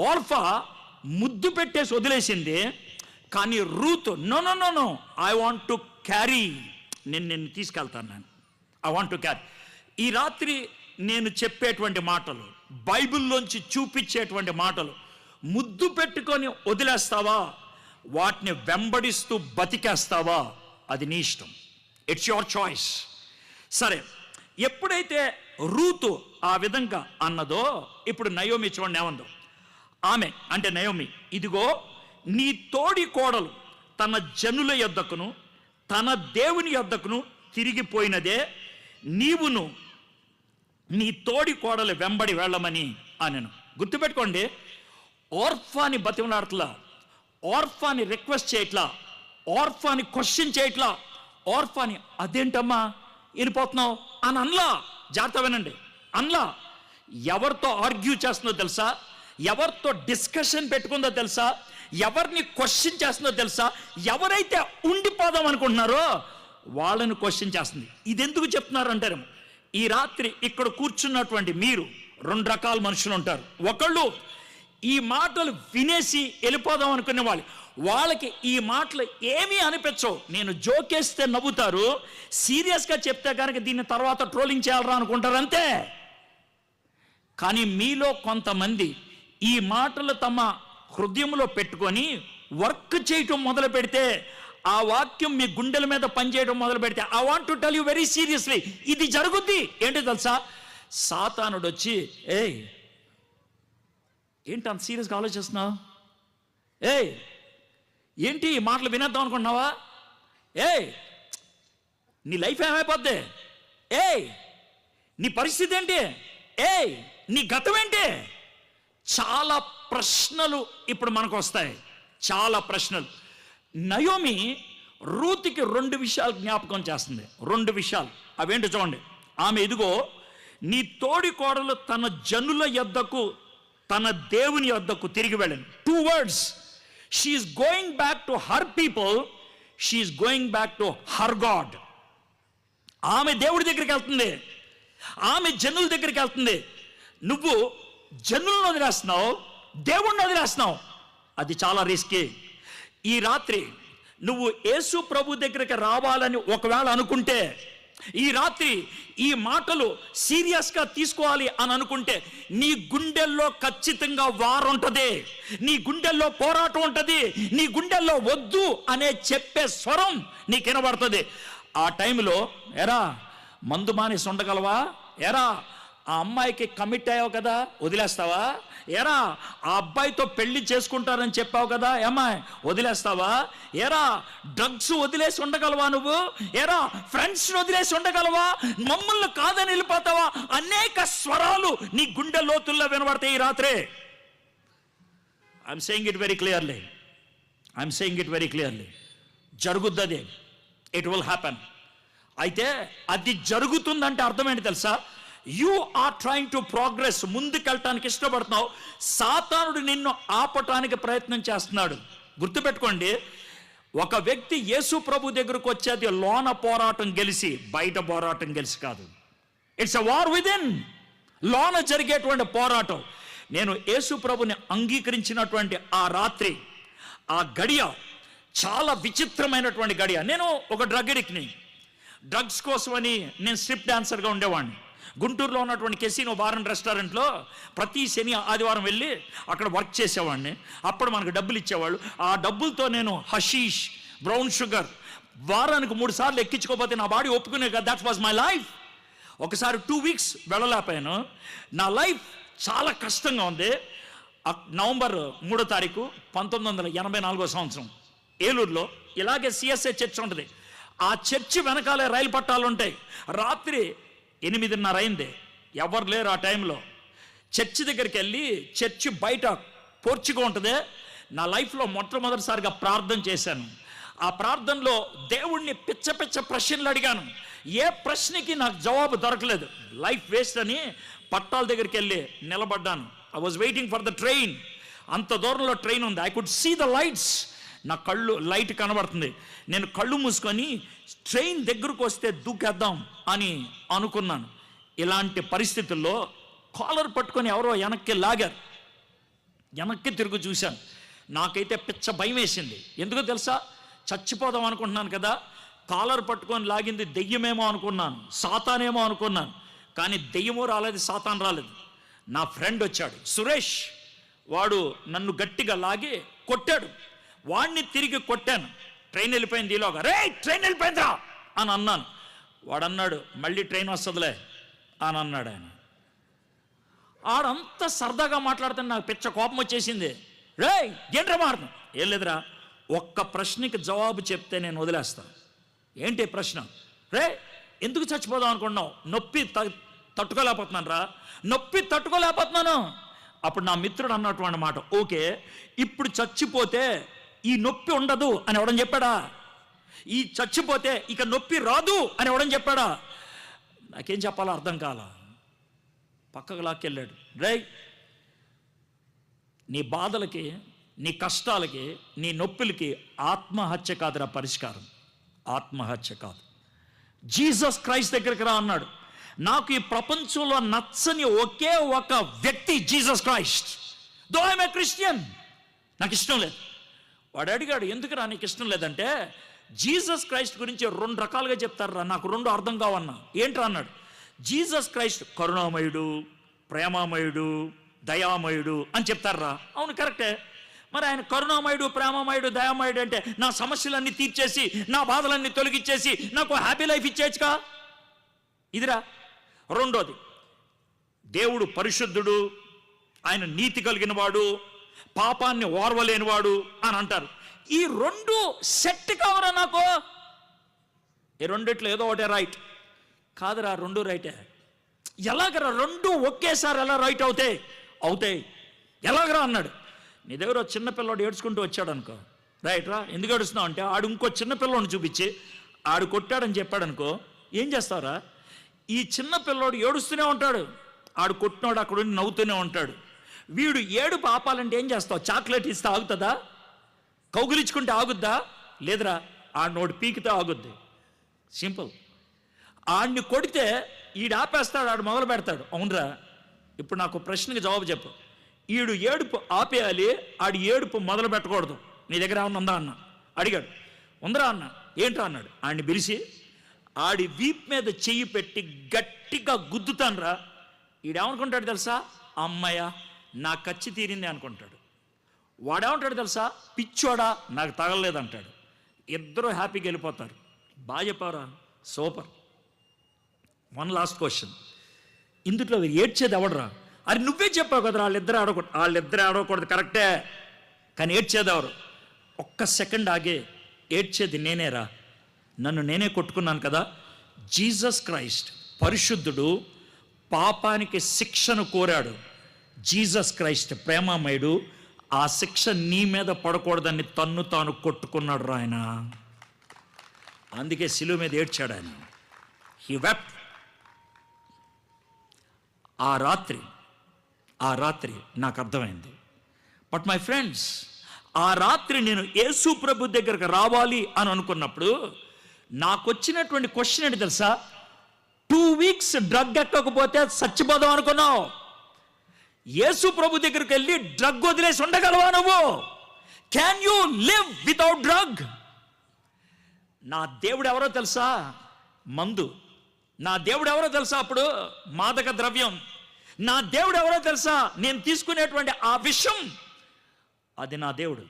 Orpah ముద్దు పెట్టేసి వదిలేసింది. కానీ Ruth no no no no, I want to carry, నిన్ను తీసుకెళ్తాను, ఐ వాంట్ టు క్యారీ. ఈ రాత్రి నేను చెప్పేటువంటి మాటలు, బైబిల్లోంచి చూపించేటువంటి మాటలు ముద్దు పెట్టుకొని వదిలేస్తావా, వాటిని వెంబడిస్తూ బతికేస్తావా, అది నీ ఇష్టం. It's your choice. సరే, ఎప్పుడైతే రూతు ఆ విధంగా అన్నదో, ఇప్పుడు నయోమి చూడండి ఏమందో. ఆమె అంటే నయోమి, ఇదిగో నీ తోడి కోడలు తన జనుల యొద్దకును తన దేవుని యొద్దకును తిరిగిపోయినదే, నీవును నీ తోడి కోడలు వెంబడి వెళ్ళమని అనెను. గుర్తుపెట్టుకోండి, ఓర్ఫాని బతిమలాడట్లా, ఓర్ఫాని రిక్వెస్ట్ చేయట్లా, ఓర్ఫాని క్వశ్చన్ చేయట్లా, ఓర్ఫాని అదేంటమ్మా వెళ్ళిపోతున్నావు అని అనలా. జాగ్రత్త వినండి, అనలా. ఎవరితో ఆర్గ్యూ చేస్తుందో తెలుసా, ఎవరితో డిస్కషన్ పెట్టుకుందో తెలుసా, ఎవరిని క్వశ్చన్ చేస్తుందో తెలుసా, ఎవరైతే ఉండిపోదాం అనుకుంటున్నారో వాళ్ళని క్వశ్చన్ చేస్తుంది. ఇది ఎందుకు చెప్తున్నారు అంటారేమో, ఈ రాత్రి ఇక్కడ కూర్చున్నటువంటి మీరు 2 రకాల మనుషులు ఉంటారు. ఒకళ్ళు ఈ మాటలు వినేసి వెళ్ళిపోదాం అనుకునే వాళ్ళకి ఈ మాటలు ఏమీ అనిపించవు. నేను జోకేస్తే నవ్వుతారు, సీరియస్గా చెప్తే కనుక దీన్ని తర్వాత ట్రోలింగ్ చేయాలరా అనుకుంటారు, అంతే. కానీ మీలో కొంతమంది ఈ మాటలు తమ హృదయంలో పెట్టుకొని వర్క్ చేయటం మొదలు పెడితే, ఆ వాక్యం మీ గుండెల మీద పనిచేయడం మొదలు పెడితే, I want to tell you very seriously, ఇది జరుగుద్ది. ఏంటో తెలుసా, సాతానుడు వచ్చి, ఏయ్ ఏంటి అంత సీరియస్గా ఆలోచిస్తున్నావు, ఏయ్ ఏంటి ఈ మాటలు వినేద్దాం అనుకుంటున్నావా, ఏయ్ నీ లైఫ్ ఏమైపోద్ది, ఏయ్ నీ పరిస్థితి ఏంటి, ఏయ్ నీ గతం ఏంటి, చాలా ప్రశ్నలు ఇప్పుడు మనకు వస్తాయి, చాలా ప్రశ్నలు. నయోమి రూతుకి 2 విషయాలు జ్ఞాపకం చేస్తుంది, 2 విషయాలు. అవేంటో చూడండి. ఆమె, ఇదిగో నీ తోడి కోడలు తన జనుల యొద్దకు తన దేవుని యొద్దకు తిరిగి వెళ్ళను. 2 words. She is going back to her people, she is going back to her God. ఆమె దేవుడి దగ్గరికి వెళ్తుంది, ఆమె జనుల దగ్గరికి వెళ్తుంది. నువ్వు జనులను వదిలేస్తున్నావు, దేవుణ్ణి వదిలేస్తున్నావు, అది చాలా రిస్కీ. ఈ రాత్రి నువ్వు యేసు ప్రభు దగ్గరికి రావాలని ఒకవేళ అనుకుంటే, ఈ రాత్రి ఈ మాటలు సీరియస్గా తీసుకోవాలి అని అనుకుంటే, నీ గుండెల్లో ఖచ్చితంగా వారు ఉంటుంది, నీ గుండెల్లో పోరాటం ఉంటుంది, నీ గుండెల్లో వద్దు అనే చెప్పే స్వరం నీకు వినబడుతుంది. ఆ టైంలో ఎరా మందు మానేసి ఉండగలవా, ఎరా ఆ అమ్మాయికి కమిట్ అయ్యావు కదా వదిలేస్తావా, ఎరా ఆ అబ్బాయితో పెళ్లి చేసుకుంటారని చెప్పావు కదా అమ్మాయి వదిలేస్తావా, ఎరా డ్రగ్స్ వదిలేసి ఉండగలవా నువ్వు, ఎరా ఫ్రెండ్స్ వదిలేసి ఉండగలవా, మమ్మల్ని కాదని వెళ్ళిపోతావా, అనేక స్వరాలు నీ గుండె లోతుల్లో వినబడతాయి ఈ రాత్రే. I'm saying it very clearly, I'm saying it very clearly. జరుగుద్ది, ఇట్ విల్ హ్యాపెన్. అయితే అది జరుగుతుందంటే అర్థం ఏంటి తెలుసా, you are trying to progress, ముందుకెళ్ళటానికి ఇష్టపడుతున్నావు, సాతానుడు నిన్ను ఆపటానికి ప్రయత్నం చేస్తున్నాడు. గుర్తుపెట్టుకోండి, ఒక వ్యక్తి యేసు ప్రభు దగ్గరకు వచ్చేది లోన పోరాటం గెలిచి, బయట పోరాటం గెలిచి కాదు. ఇట్స్ ఎ వార్ విదిన్, లోన జరిగేటువంటి పోరాటం. నేను యేసు ప్రభుని అంగీకరించినటువంటి ఆ రాత్రి, ఆ గడియ చాలా విచిత్రమైనటువంటి గడియ. నేను ఒక డ్రగ్ ఎడిక్ట్ని, డ్రగ్స్ కోసమని నేను స్ట్రిప్ డాన్సర్గా ఉండేవాడిని. గుంటూరులో ఉన్నటువంటి కెసినో బార్ అండ్ రెస్టారెంట్లో ప్రతి శని ఆదివారం వెళ్ళి అక్కడ వర్క్ చేసేవాడిని. అప్పుడు మనకు డబ్బులు ఇచ్చేవాళ్ళు. ఆ డబ్బులతో నేను హషీష్, బ్రౌన్ షుగర్ వారానికి 3 సార్లు ఎక్కించుకోకపోతే నా బాడీ ఒప్పుకునే కదా. That was my life. ఒకసారి 2 weeks వెళ్ళలేకపోయాను. నా లైఫ్ చాలా కష్టంగా ఉంది. నవంబర్ 3వ తారీఖు 1984 సంవత్సరం ఏలూరులో ఇలాగే సిఎస్ఐ చర్చ్ ఉంటుంది. ఆ చర్చి వెనకాలే రైలు పట్టాలు ఉంటాయి. రాత్రి 8:30 అయింది, ఎవరు లేరు ఆ టైంలో. చర్చి దగ్గరికి వెళ్ళి, చర్చి బయట పోర్చిగా ఉంటుంది. నా లైఫ్లో మొట్టమొదటిసారిగా ప్రార్థన చేశాను. ఆ ప్రార్థనలో దేవుణ్ణి పిచ్చ పిచ్చ ప్రశ్నలు అడిగాను. ఏ ప్రశ్నకి నాకు జవాబు దొరకలేదు. లైఫ్ వేస్ట్ అని పట్టాల దగ్గరికి వెళ్ళి నిలబడ్డాను. I was waiting for the train. అంత దూరంలో ట్రైన్ ఉంది. I could see the lights. నా కళ్ళు లైట్ కనబడుతుంది. నేను కళ్ళు మూసుకొని ట్రైన్ దగ్గరకు వస్తే దూకేద్దాం అని అనుకున్నాను. ఇలాంటి పరిస్థితుల్లో కాలర్ పట్టుకొని ఎవరో వెనక్కి లాగారు. వెనక్కి తిరిగి చూశాను. నాకైతే పిచ్చ భయం వేసింది. ఎందుకో తెలుసా? చచ్చిపోదాం అనుకుంటున్నాను కదా, కాలర్ పట్టుకొని లాగింది దెయ్యమేమో అనుకున్నాను, సాతానేమో అనుకున్నాను. కానీ దెయ్యమో రాలేదు, సాతాన్ రాలేదు. నా ఫ్రెండ్ వచ్చాడు సురేష్, వాడు నన్ను గట్టిగా లాగి కొట్టాడు. వాడిని తిరిగి కొట్టాను. ట్రైన్ వెళ్ళిపోయింది. ఈలోగా రే ట్రైన్ వెళ్ళిపోయిందిరా అని అన్నాను. వాడన్నాడు మళ్ళీ ట్రైన్ వస్తుందిలే అని అన్నాడు. ఆయన ఆడంతా సరదాగా మాట్లాడుతాను. నాకు పిచ్చ కోపం వచ్చేసింది. రే ఏంట్రా మారుతాం? ఏం లేదురా, ఒక్క ప్రశ్నకి జవాబు చెప్తే నేను వదిలేస్తాను. ఏంటి ప్రశ్న? రే ఎందుకు చచ్చిపోదాం అనుకున్నావు? నొప్పి తట్టుకోలేకపోతున్నాను రా, నొప్పి తట్టుకోలేకపోతున్నాను. అప్పుడు నా మిత్రుడు అన్నటువంటి మాట, ఓకే ఇప్పుడు చచ్చిపోతే ఈ నొప్పి ఉండదు అని ఎవడని చెప్పాడా? ఈ చచ్చిపోతే ఇక నొప్పి రాదు అని ఎవడని చెప్పాడా? నాకేం చెప్పాలో అర్థం కాల. పక్కకు లాక్కెళ్ళాడు. రే నీ బాధలకి, నీ కష్టాలకి, నీ నొప్పులకి ఆత్మహత్య కాదురా పరిష్కారం. ఆత్మహత్య కాదు. జీసస్ క్రైస్ట్ దగ్గరికి రా అన్నాడు. నాకు ఈ ప్రపంచంలో నచ్చని ఒకే ఒక వ్యక్తి Jesus Christ. Though I'm a Christian, నాకు ఇష్టం లేదు. వాడు అడిగాడు ఎందుకురా నీకు ఇష్టం లేదంటే, జీసస్ క్రైస్ట్ గురించి 2 రకాలుగా చెప్తారా, నాకు 2 అర్థం కావన్నా. ఏంట్రా అన్నాడు. జీసస్ క్రైస్ట్ కరుణామయుడు, ప్రేమామయుడు, దయామయుడు అని చెప్తారా. అవును కరెక్టే. మరి ఆయన కరుణామయుడు, ప్రేమమయుడు, దయామయుడు అంటే నా సమస్యలన్నీ తీర్చేసి, నా బాధలన్నీ తొలగిచ్చేసి నాకు హ్యాపీ లైఫ్ ఇచ్చేయచ్చుగా. ఇదిరా. రెండోది, దేవుడు పరిశుద్ధుడు, ఆయన నీతి కలిగిన వాడు, పాపాన్ని ఓర్వలేనివాడు అని అంటారు. ఈ 2 సెట్ కావరా నాకు? ఈ రెండిట్లో ఏదో ఒకటే రైట్ కాదురా. 2 రైటే. ఎలాగరా 2 ఒకేసారి ఎలా రైట్ అవుతాయి ఎలాగరా అన్నాడు. నీ దగ్గర చిన్నపిల్లవాడు ఏడ్చుకుంటూ వచ్చాడు అనుకో, రైట్ రా, ఎందుకు ఏడుస్తున్నావు అంటే ఆడు ఇంకో చిన్నపిల్లవాడిని చూపించి ఆడు కొట్టాడని చెప్పాడు అనుకో, ఏం చేస్తారా? ఈ చిన్నపిల్లవాడు ఏడుస్తూనే ఉంటాడు, ఆడు కొట్టినాడు అక్కడ నవ్వుతూనే ఉంటాడు. వీడు ఏడుపు ఆపాలంటే ఏం చేస్తావు? చాక్లెట్ ఇస్తే ఆగుతుందా? కౌగులించుకుంటే ఆగుద్దా? లేదురా, ఆడినోడు పీకితే ఆగుద్ది. సింపుల్. ఆడిని కొడితే ఈడు ఆపేస్తాడు, ఆడు మొదలు పెడతాడు. అవునరా, ఇప్పుడు నాకు ప్రశ్నకి జవాబు చెప్పు. ఈడు ఏడుపు ఆపేయాలి, ఆడి ఏడుపు మొదలు పెట్టకూడదు. నీ దగ్గర ఏమన్నా ఉందా అన్న అడిగాడు. ఉందరా అన్న. ఏంట్రా అన్నాడు. ఆడిని పిలిచి ఆడి వీప్ మీద చెయ్యి పెట్టి గట్టిగా గుద్దుతానురా. ఈడేమనుకుంటాడు తెలుసా? అమ్మయ్య నా కచ్చి తీరింది అనుకుంటాడు. వాడేమంటాడు తెలుసా? పిచ్చోడా నాకు తగలలేదంటాడు. ఇద్దరు హ్యాపీగా వెళ్ళిపోతారు. బాగా చెప్పారా, సూపర్. 1 last question. ఇందులో ఏడ్చేది ఎవడరా? అది నువ్వే చెప్పావు కదా, వాళ్ళిద్దరు ఆడకూడదు కరెక్టే, కానీ ఏడ్చేది ఎవరు? ఒక్క సెకండ్ ఆగే ఏడ్చేది నేనేరా. నన్ను నేనే కొట్టుకున్నాను కదా. జీసస్ క్రైస్ట్ పరిశుద్ధుడు, పాపానికి శిక్షను కోరాడు. జీసస్ క్రైస్ట్ ప్రేమమయుడు, ఆ శిక్ష నీ మీద పడకూడదని తన్ను తాను కొట్టుకున్నాడు రా ఆయన. అందుకే శిలువ మీద ఏడ్చాడు ఆయన. He wept. ఆ రాత్రి నాకు అర్థమైంది. బట్ మై ఫ్రెండ్స్, ఆ రాత్రి నేను యేసు ప్రభు దగ్గరకు రావాలి అని అనుకున్నప్పుడు నాకు వచ్చినటువంటి క్వశ్చన్ ఏంటి తెలుసా? 2 వీక్స్ డ్రగ్ ఎక్కకపోతే చచ్చిపోదాం అనుకున్నావు. యేసు ప్రభు దగ్గరికి వెళ్ళి డ్రగ్ వదిలేసి ఉండగలవా నువ్వు? Can you live without drug? నా దేవుడు ఎవరో తెలుసా? మందు. నా దేవుడు ఎవరో తెలుసా? అప్పుడు మాదక ద్రవ్యం. నా దేవుడు ఎవరో తెలుసా? నేను తీసుకునేటువంటి ఆ విషం, అది నా దేవుడు.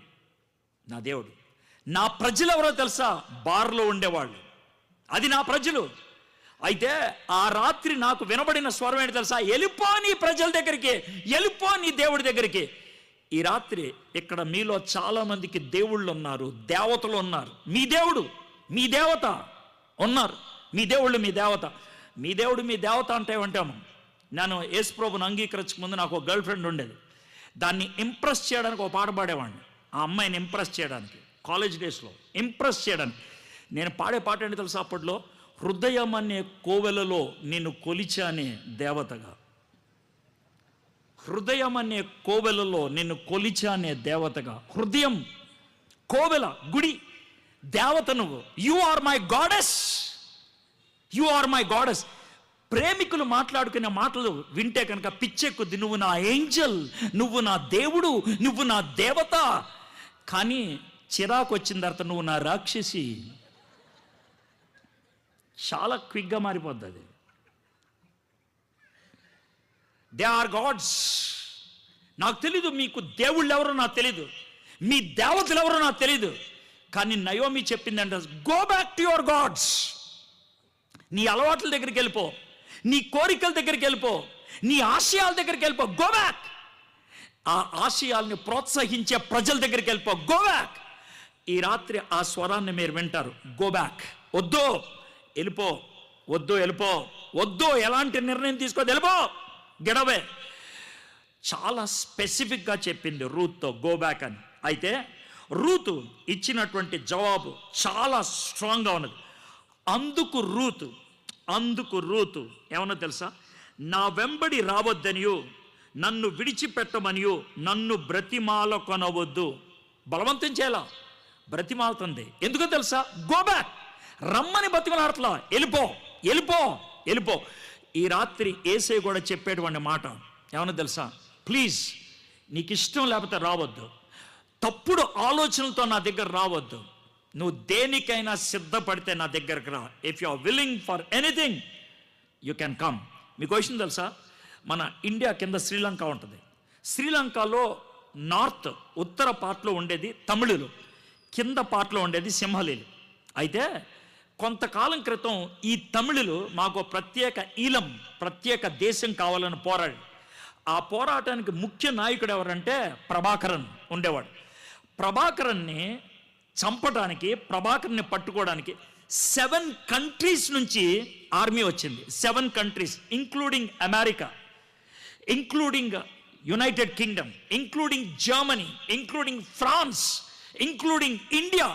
నా ప్రజలు ఎవరో తెలుసా? బార్లో ఉండేవాళ్ళు, అది నా ప్రజలు. అయితే ఆ రాత్రి నాకు వినబడిన స్వరం ఏంటి తెలుసా? వెళ్ళిపో నీ ప్రజల దగ్గరికి, వెళ్ళిపో నీ దేవుడి దగ్గరికి. ఈ రాత్రి ఇక్కడ మీలో చాలా మందికి దేవుళ్ళు ఉన్నారు, దేవతలు ఉన్నారు. మీ దేవుడు, మీ దేవత ఉన్నారు. మీ దేవుళ్ళు, మీ దేవత. మీ దేవుడు, మీ దేవత అంటే ఏమంటాము? నేను యేసు ప్రభుని అంగీకరించక ముందు నాకు ఒక గర్ల్ ఫ్రెండ్ ఉండేది. దాన్ని ఇంప్రెస్ చేయడానికి ఒక పాట పాడేవాడిని. ఆ అమ్మాయిని ఇంప్రెస్ చేయడానికి, కాలేజ్ డేస్లో ఇంప్రెస్ చేయడానికి. నేను పాడే పాట ఏంటి తెలుసా? అప్పట్లో హృదయం అనే కోవెలలో నిన్ను కొలిచానే దేవతగా. హృదయం అనే కోవెలలో నిన్ను కొలిచానే దేవతగా. హృదయం కోవెల, గుడి, దేవత నువ్వు. You are my goddess. ప్రేమికులు మాట్లాడుకునే మాటలు వింటే కనుక పిచ్చెక్కుద్ది. నువ్వు నా ఏంజల్, నువ్వు నా దేవుడు, నువ్వు నా దేవత. కానీ చిరాకు వచ్చిన తర్వాత నువ్వు నా రాక్షసి. చాలా క్విక్గా మారిపోద్ది అది. They are gods. నాకు తెలీదు మీకు దేవుళ్ళు ఎవరో నాకు తెలీదు, మీ దేవతలు ఎవరో నాకు తెలీదు. కానీ నయోమి చెప్పిందంటే, go back to your gods. నీ అలవాట్ల దగ్గరికి వెళ్ళిపో, నీ కోరికల దగ్గరికి వెళ్ళిపో, నీ ఆశయాల దగ్గరికి వెళ్ళిపో. Go back. ఆ ఆశయాల్ని ప్రోత్సహించే ప్రజల దగ్గరికి వెళ్ళిపో. Go back. ఈ రాత్రి ఆ స్వరాన్ని మీరు వింటారు. Go back. వద్దు వెళ్ళిపో, వద్దు వెళ్ళిపో, వద్దు ఎలాంటి నిర్ణయం తీసుకోవద్దు, వెళ్ళిపో, గెడవే. చాలా స్పెసిఫిక్గా చెప్పింది రూత్తో గో బ్యాక్ అని. అయితే రూతు ఇచ్చినటువంటి జవాబు చాలా స్ట్రాంగ్గా ఉన్నది. అందుకు రూతు ఏమన్నా తెలుసా? నా వెంబడి రావద్దనియు, నన్ను విడిచిపెట్టమనియు నన్ను బ్రతిమాల కొనవద్దు. బలవంతం చేయాల, బ్రతిమాలుతుంది. ఎందుకో తెలుసా? Go back. రమ్మని బతిమలాడతలా, వెళ్ళిపో వెళ్ళిపో వెళ్ళిపో. ఈ రాత్రి యేసయ్య కూడా చెప్పేటువంటి మాట ఏమన్నా తెలుసా? ప్లీజ్, నీకు ఇష్టం లేకపోతే రావద్దు, తప్పుడు ఆలోచనలతో నా దగ్గర రావద్దు. నువ్వు దేనికైనా సిద్ధపడితే నా దగ్గరకు రా. If you are willing for anything you can come. మీకు విషయం తెలుసా? మన ఇండియా కింద శ్రీలంక ఉంటుంది. శ్రీలంకలో నార్త్ ఉత్తర పార్ట్లో ఉండేది తమిళులు, కింద పార్ట్లో ఉండేది సింహలీలు. అయితే కొంతకాలం క్రితం ఈ తమిళులు మాకు ప్రత్యేక దేశం కావాలని పోరాడు. ఆ పోరాటానికి ముఖ్య నాయకుడు ఎవరంటే ప్రభాకరన్ ఉండేవాడు. ప్రభాకరన్ని చంపడానికి, ప్రభాకర్ని పట్టుకోవడానికి 7 కంట్రీస్ నుంచి ఆర్మీ వచ్చింది. 7 countries, including America, including United Kingdom, including Germany, including France, including India.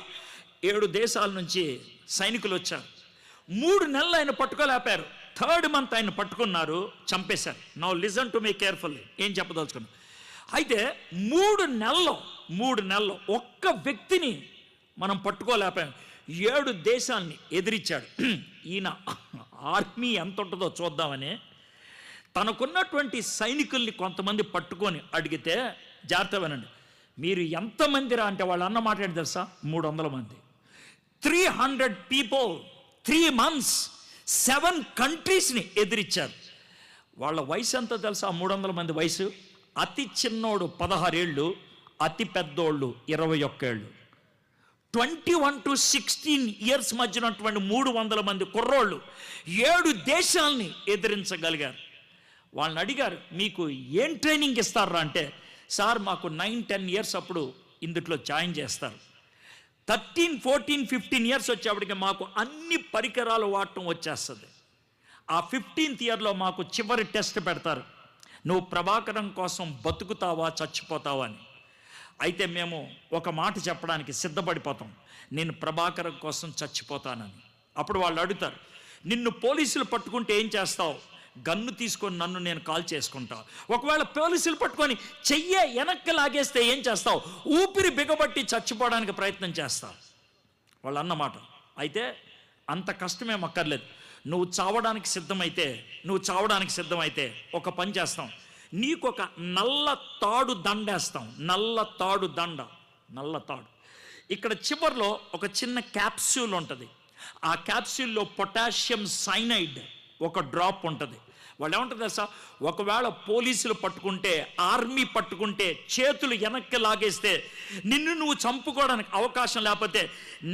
7 దేశాల నుంచి సైనికులు వచ్చారు. 3 నెలలు ఆయన పట్టుకోలేపారు. 3rd మంత్ ఆయన పట్టుకున్నారు, చంపేశారు. Now listen to me carefully, ఏం చెప్పదలుచుకున్నాను. అయితే 3 నెలల్లో ఒక్క వ్యక్తిని మనం పట్టుకోలేపాం. 7 దేశాలని ఎదిరించాడు. ఈయన ఆర్మీ ఎంత ఉంటుందో చూద్దామని తనకున్నటువంటి సైనికుల్ని కొంతమంది పట్టుకొని అడిగితే, జాగ్రత్త వినండి, మీరు ఎంతమంది రా అంటే వాళ్ళు అన్న మాట్లాడి తెలుసా? 300 మంది. 300 people, 3 months, 7 కంట్రీస్ని ఎదిరించారు. వాళ్ళ వయసు ఎంత తెలుసా? 300 మంది వయసు. అతి చిన్నోడు 16 ఏళ్ళు, అతి పెద్దోళ్ళు 21 ఏళ్ళు. 21 to 16 years మధ్య ఉన్నటువంటి 300 మంది కుర్రోళ్ళు 7 దేశాలని ఎదిరించగలిగారు. వాళ్ళని అడిగారు, మీకు ఏం ట్రైనింగ్ ఇస్తారా అంటే, సార్ మాకు 9-10 years అప్పుడు ఇందుట్లో జాయిన్ చేస్తారు. 13, 14, 15 years వచ్చేప్పటికి మాకు అన్ని పరికరాలు వాడటం వచ్చేస్తుంది. ఆ 15th yearలో మాకు చివరి టెస్ట్ పెడతారు, నువ్వు ప్రభాకరం కోసం బతుకుతావా చచ్చిపోతావా అని. అయితే మేము ఒక మాట చెప్పడానికి సిద్ధపడిపోతాం, నేను ప్రభాకరం కోసం చచ్చిపోతానని. అప్పుడు వాళ్ళు అడుగుతారు, నిన్ను పోలీసులు పట్టుకుంటే ఏం చేస్తావు? గన్ను తీసుకొని నన్ను నేను కాల్ చేసుకుంటా. ఒకవేళ పోలీసులు పట్టుకొని చెయ్యే వెనక్కి లాగేస్తే ఏం చేస్తావు? ఊపిరి బిగబట్టి చచ్చిపోవడానికి ప్రయత్నం చేస్తావు. వాళ్ళు అన్నమాట. అయితే అంత కష్టమేం అక్కర్లేదు, నువ్వు చావడానికి సిద్ధమైతే ఒక పని చేస్తాం, నీకు ఒక నల్ల తాడు దండేస్తాం. నల్ల తాడు. ఇక్కడ చివర్లో ఒక చిన్న క్యాప్సూల్ ఉంటుంది. ఆ క్యాప్సూల్లో పొటాషియం సైనైడ్ ఒక డ్రాప్ ఉంటుంది. వాళ్ళు ఏమంటారు తెలుసా? ఒకవేళ పోలీసులు పట్టుకుంటే, ఆర్మీ పట్టుకుంటే, చేతులు వెనక్కి లాగేస్తే, నిన్ను నువ్వు చంపుకోవడానికి అవకాశం లేకపోతే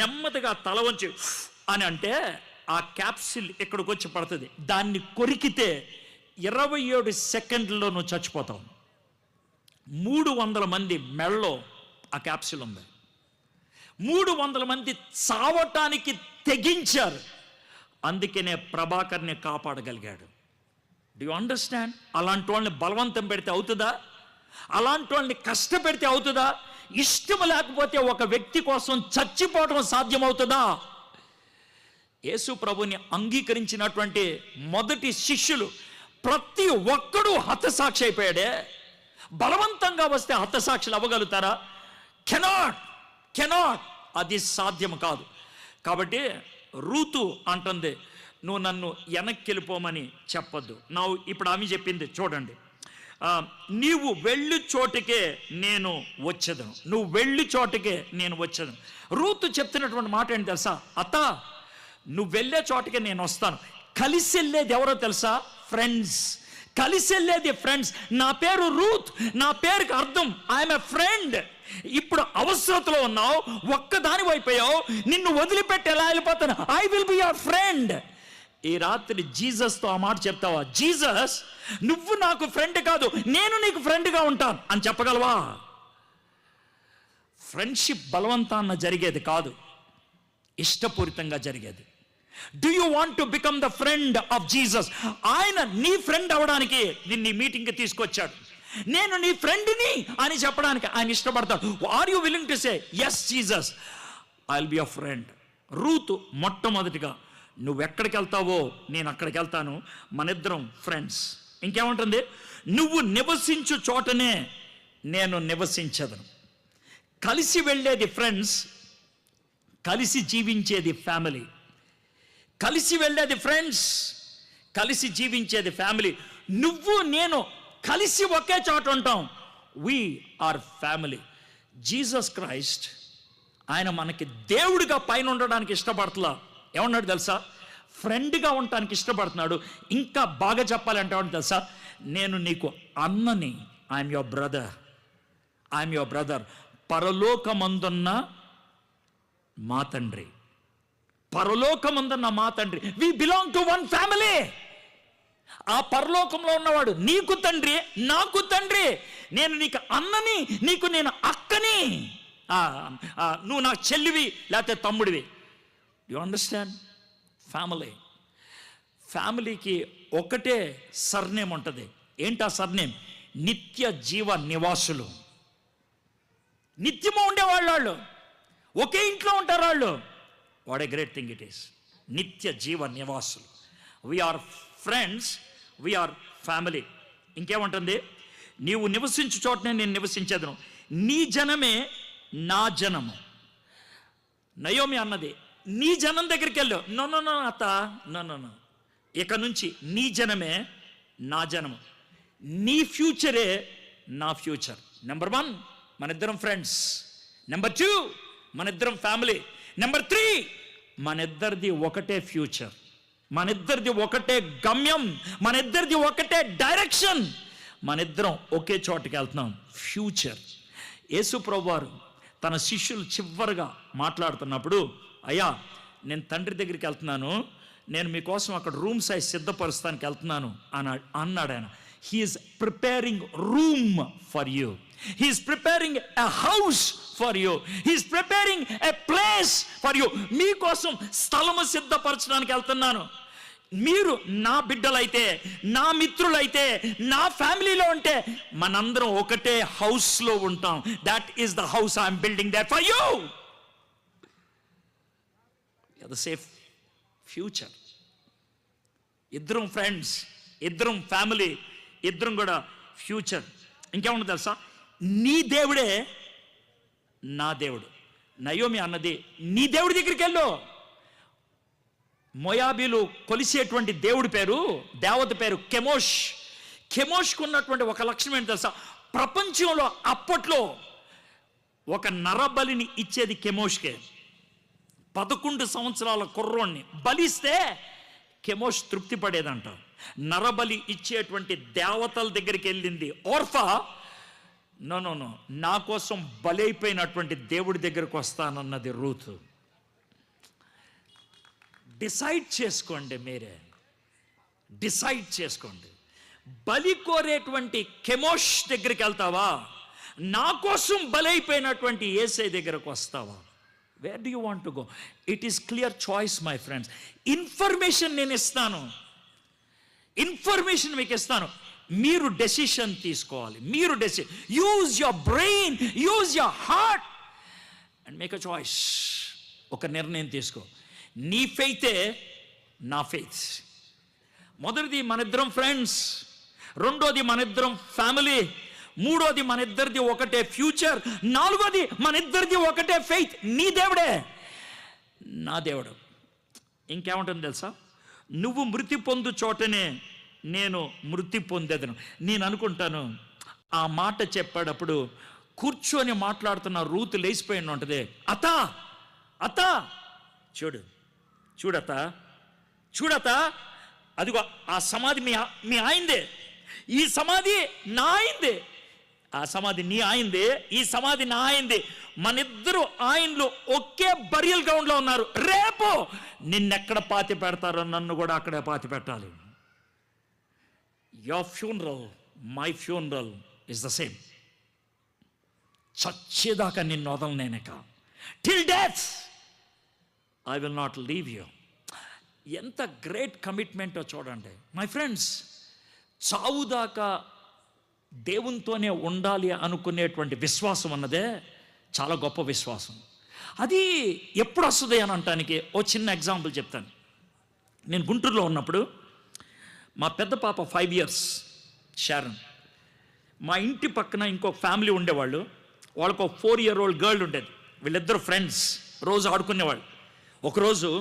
నెమ్మదిగా తల వంచి అని అంటే ఆ క్యాప్సూల్ ఇక్కడికి వచ్చి పడుతుంది. దాన్ని కొరికితే 27 సెకండ్లలో నువ్వు చచ్చిపోతావు. 300 మంది మెడలో ఆ క్యాప్సూల్ ఉంది. 300 మంది చావటానికి తెగించారు. అందుకనే ప్రభాకర్ని కాపాడగలిగాడు. Do you understand? అలాంటి వాళ్ళని బలవంతం పెడితే అవుతుందా? అలాంటి వాళ్ళని కష్టపెడితే అవుతుందా? ఇష్టం లేకపోతే ఒక వ్యక్తి కోసం చచ్చిపోవడం సాధ్యమవుతుందా? యేసు ప్రభుని అంగీకరించినటువంటి మొదటి శిష్యులు ప్రతి ఒక్కడూ హతసాక్షి అయిపోయాడే. బలవంతంగా వస్తే హతసాక్షులు అవ్వగలుగుతారా? కెనాట్. అది సాధ్యం కాదు. కాబట్టి రూతు అంటుంది, నువ్వు నన్ను వెనక్కి వెళ్ళిపోమని చెప్పొద్దు. ఇప్పుడు ఆమె చెప్పింది చూడండి, నీవు వెళ్ళు చోటుకే నేను వచ్చేదను, నువ్వు వెళ్ళు చోటుకే నేను వచ్చేదను. రూతు చెప్తున్నటువంటి మాట ఏంటి తెలుసా? అత్త, నువ్వు వెళ్ళే చోటుకే నేను వస్తాను. కలిసి వెళ్ళేది ఎవరో తెలుసా? ఫ్రెండ్స్. కలిసి వెళ్ళేది ఫ్రెండ్స్. నా పేరు రూత్, నా పేరుకి అర్థం ఐఎమ్ ఎ ఫ్రెండ్. ఇప్పుడు అవసరతలో ఉన్నావు, ఒక్కదాని అయిపోయావు, నిన్ను వదిలిపెట్టి ఎలా వెళ్ళిపోతాను? I will be your friend. ఈ రాత్రి జీసస్తో ఆ మాట చెప్తావా? జీసస్, నువ్వు నాకు ఫ్రెండ్ కాదు, నేను నీకు ఫ్రెండ్గా ఉంటాను అని చెప్పగలవా? ఫ్రెండ్షిప్ బలవంతాన్న జరిగేది కాదు, ఇష్టపూరితంగా జరిగేది. Do you want to become the friend of Jesus? ఆయన నీ ఫ్రెండ్ అవడానికి నిన్ను మీటింగ్కి తీసుకొచ్చాడు. నేను నీ ఫ్రెండ్ని అని చెప్పడానికి ఆయన ఇష్టపడతాడు. Are you willing to say yes Jesus, I will be your friend? Ruth మొట్టమొదటిగా నువ్వెక్కడికి వెళ్తావో నేను అక్కడికి వెళ్తాను, మనిద్దరం ఫ్రెండ్స్. ఇంకేముంటుంది? నువ్వు నివసించు చోటనే నేను నివసించదను. కలిసి వెళ్ళేది ఫ్రెండ్స్, కలిసి జీవించేది ఫ్యామిలీ. కలిసి వెళ్ళేది ఫ్రెండ్స్, కలిసి జీవించేది ఫ్యామిలీ. నువ్వు నేను కలిసి ఒకే చోట ఉంటాం. We are family. Jesus Christ ఆయన మనకి దేవుడిగా పైన ఉండడానికి ఇష్టపడుతున్నా. ఏమన్నాడు తెలుసా? ఫ్రెండ్గా ఉండటానికి ఇష్టపడుతున్నాడు. ఇంకా బాగా చెప్పాలంటే ఏమన్నా తెలుసా? నేను నీకు అన్నని, I'm your brother, I'm your brother. పరలోకమందున్న మా తండ్రి, పరలోకమందున్న మా తండ్రి. We belong to one family. ఆ పరలోకంలో ఉన్నవాడు నీకు తండ్రి, నాకు తండ్రి. నేను నీకు అన్నని, నీకు నేను అక్కని. నువ్వు నాకు చెల్లివి లేకపోతే తమ్ముడివి. You understand? ఫ్యామిలీ. ఫ్యామిలీకి ఒకటే సర్నేమ్ ఉంటుంది. ఏంటి ఆ సర్నేమ్? నిత్య జీవ నివాసులు. నిత్యము ఉండేవాళ్ళు వాళ్ళు, ఒకే ఇంట్లో ఉంటారు వాళ్ళు. What a great thing it is. నిత్య జీవ నివాసులు. We are friends, we are family. ఇంకేముంటుంది? నీవు నివసించు చోటనే నేను నివసించేదను, నీ జనమే నా జనము. నయోమి అన్నది, నీ జనం దగ్గరికి వెళ్ళు. నో నో నో అత్త, నో నో నో, ఇక నుంచి నీ జనమే నా జనము, నీ ఫ్యూచరే నా ఫ్యూచర్. నెంబర్ 1 మనిద్దరం ఫ్రెండ్స్. నెంబర్ 2 మనిద్దరం ఫ్యామిలీ. నెంబర్ 3 మనిద్దరిది ఒకటే ఫ్యూచర్, మనిద్దరిది ఒకటే గమ్యం, మనిద్దరిది ఒకటే డైరెక్షన్. మనిద్దరం ఒకే చోటుకి వెళ్తున్నాం, ఫ్యూచర్. యేసు ప్రభువారు తన శిష్యులు చివరిగా మాట్లాడుతున్నప్పుడు, అయ్యా నేను తండ్రి దగ్గరికి వెళ్తున్నాను, నేను మీకోసం అక్కడ రూమ్ సైజ్ సిద్ధపరుస్తానికి వెళ్తున్నాను అన్నాడు ఆయన. He is preparing room for you, he is preparing a house for you, he is preparing a place for you. మీకోసం స్థలము సిద్ధపరచడానికి వెళ్తున్నాను. మీరు నా బిడ్డలైతే, నా మిత్రులైతే, నా ఫ్యామిలీలో ఉంటే మనందరం ఒకటే హౌస్లో ఉంటాం. That is the house I'm building there for you. The safe future. ఇద్దరం ఫ్రెండ్స్, ఇద్దరం ఫ్యామిలీ, ఇద్దరం కూడా ఫ్యూచర్. ఇంకేమన్నా తెలుసా? నీ దేవుడే నా దేవుడు. నయోమి అన్నది, నీ దేవుడి దగ్గరికి వెళ్ళు. మోయాబీలు కొలిసేటువంటి దేవుడి పేరు, దేవత పేరు కెమోష్. కెమోష్కు ఉన్నటువంటి ఒక లక్షణం ఏంటి తెలుసా? ప్రపంచంలో అప్పట్లో ఒక నరబలిని ఇచ్చేది కెమోష్కే. 11 సంవత్సరాల కుర్రోణ్ణి బలిస్తే కెమోష్ తృప్తి పడేదంట. నరబలి ఇచ్చేటువంటి దేవతల దగ్గరికి వెళ్ళింది ఓర్ఫా. నో నో నో, నా కోసం బలైపోయినటువంటి దేవుడి దగ్గరకు వస్తానన్నది రూతు. డిసైడ్ చేసుకోండి, మీరే డిసైడ్ చేసుకోండి. బలి కోరేటువంటి కెమోష్ దగ్గరికి వెళ్తావా, నా కోసం బలైపోయినటువంటి యేసే దగ్గరకు వస్తావా? Where do you want to go? It is clear choice my friends. Information నేను ఇస్తాను, ఇన్ఫర్మేషన్ మీకు ఇస్తాను, మీరు డెసిషన్ తీసుకోవాలి. మీరు decision, use your brain, use your heart and make a choice. ఒక నిర్ణయం తీసుకో. నీ ఫెయితే నా ఫెయిత్. మొదటిది మనిద్దరం ఫ్రెండ్స్, రెండోది మనిద్దరం ఫ్యామిలీ, మూడోది మనిద్దరిది ఒకటే ఫ్యూచర్, నాలుగోది మనిద్దరిది ఒకటే ఫెయిత్. నీ దేవుడే నా దేవుడు. ఇంకేముంటుంది తెలుసా? నువ్వు మృతి పొందు చోటనే నేను మృతి పొందేదను. నేను అనుకుంటాను, ఆ మాట చెప్పేటప్పుడు కూర్చొని మాట్లాడుతున్న రూతు లేచిపోయిన ఉంటుంది. అత్త చూడత అదిగో ఆ సమాధి మీ ఆయిందే, ఈ సమాధి నా ఆయిందే, ఆ సమాధి నీ ఆయిందే, ఈ సమాధి నా ఆయిందే, మనిద్దరు ఆయనలు ఒకే బరియల్ గ్రౌండ్లో ఉన్నారు. రేపు నిన్నెక్కడ పాతి పెడతారో నన్ను కూడా అక్కడే పాతి పెట్టాలి. Your funeral, my funeral is the same. చచ్చేదాకా నిన్ను వదలనేక, till death I will not leave you. ఎంత గ్రేట్ కమిట్మెంటో చూడండి మై ఫ్రెండ్స్. చావుదాకా దేవునితోనే ఉండాలి అనుకునేటువంటి విశ్వాసం అన్నదే చాలా గొప్ప విశ్వాసం. అది ఎప్పుడు వస్తుంది అని అనటానికి ఓ చిన్న ఎగ్జాంపుల్ చెప్తాను. నేను గుంటూరులో ఉన్నప్పుడు మా పెద్ద పాప 5 years షారన్, మా ఇంటి పక్కన ఇంకొక ఫ్యామిలీ ఉండేవాళ్ళు. వాళ్ళకు ఒక 4-year-old గర్ల్ ఉండేది. వీళ్ళిద్దరు ఫ్రెండ్స్, రోజు ఆడుకునేవాళ్ళు. ఒకరోజు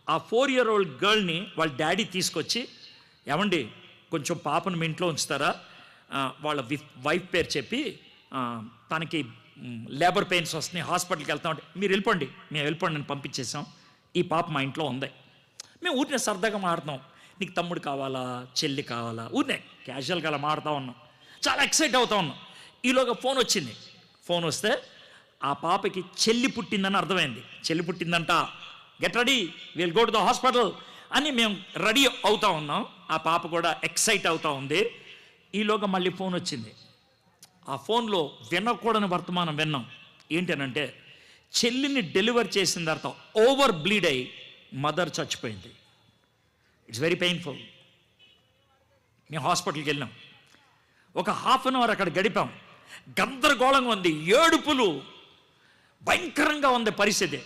ఆ 4-year-old గర్ల్ని వాళ్ళ డాడీ తీసుకొచ్చి, ఏమండి కొంచెం పాపను మీ ఇంట్లో ఉంచుతారా, వాళ్ళ వైఫ్ పేరు చెప్పి తనకి లేబర్ పెయిన్స్ వస్తున్నాయి, హాస్పిటల్కి వెళ్తామంటే మీరు వెళ్ళిపోండి, మేము వెళ్ళిపోండి అని పంపించేసాం. ఈ పాప మా ఇంట్లో ఉంది. మేము ఊరినే సరదాగా మాడుతున్నాం, నీకు తమ్ముడు కావాలా చెల్లి కావాలా, ఊరినే క్యాజువల్గా అలా మాడుతూ ఉన్నాం, చాలా ఎక్సైట్ అవుతా ఉన్నాం. ఈలోగా ఫోన్ వచ్చింది. ఫోన్ వస్తే ఆ పాపకి చెల్లి పుట్టిందని అర్థమైంది. చెల్లి పుట్టిందంట, get ready will go to the hospital అని మేము రెడీ అవుతా ఉన్నాం. ఆ పాప కూడా ఎక్సైట్ అవుతూ ఉంది. ఈలోగా మళ్ళీ ఫోన్ వచ్చింది. ఆ ఫోన్లో వినకూడని వర్తమానం విన్నాం. ఏంటనంటే చెల్లిని డెలివర్ చేసిన తర్వాత ఓవర్ బ్లీడ్ అయ్యి మదర్ చచ్చిపోయింది. It's very painful. మేము హాస్పిటల్కి వెళ్ళాం. ఒక 1/2 hour అక్కడ గడిపాం. గందరగోళంగా ఉంది, ఏడుపులు, భయంకరంగా ఉంది పరిస్థితి.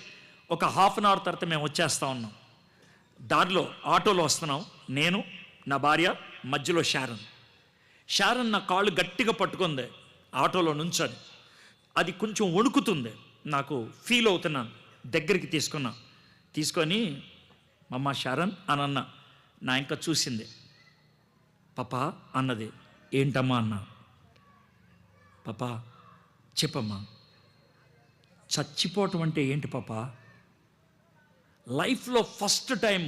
ఒక 1/2 hour తర్వాత మేము వచ్చేస్తా ఉన్నాం. దారిలో ఆటోలో వస్తున్నాం, నేను నా భార్య, మధ్యలో షారన్ నా కాళ్ళు గట్టిగా పట్టుకుంది ఆటోలో నుంచొని. అది కొంచెం వణుకుతుంది, నాకు ఫీల్ అవుతున్నాను. దగ్గరికి తీసుకొని మమ్మ షారన్ అని అన్న. నా ఇంకా చూసింది. పాపా అన్నది. ఏంటమ్మా అన్న. పాపా చెప్పమ్మా, చచ్చిపోవటం అంటే ఏంటి పాపా? లైఫ్లో ఫస్ట్ టైం